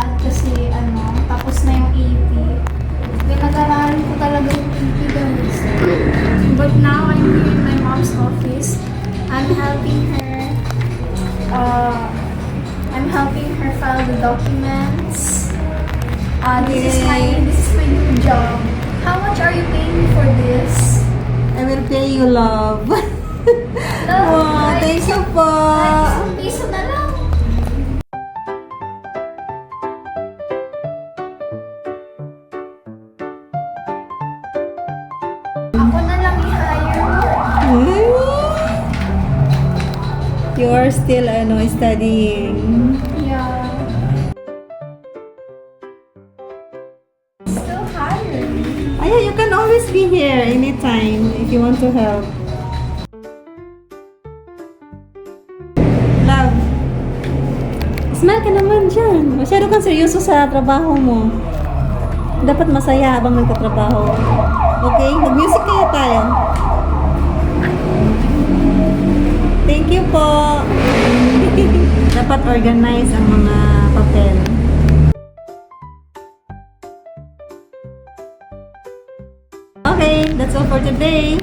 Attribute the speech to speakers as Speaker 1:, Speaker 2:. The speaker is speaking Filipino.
Speaker 1: sad kasi tapos na yung AP. Pinag-aralan ko talaga yung AP guys. But now I'm here in my mom's office. I'm helping her file the documents. This is my new job. How much are you paying me for this?
Speaker 2: I will pay you, love. Wow, thank you po.
Speaker 1: Isang piso na lang. Ako na lang i-hire mo.
Speaker 2: You are still studying.
Speaker 1: Yeah. Still hire.
Speaker 2: Yeah, you can always be here anytime if you want to help. Love, smile ka naman dyan. Masyado kang seryoso sa trabaho mo. Dapat masaya habang nagtatrabaho. Okay? Mag-music kaya tayo. Thank you po. Dapat organize ang mga papel. Okay, that's all for today.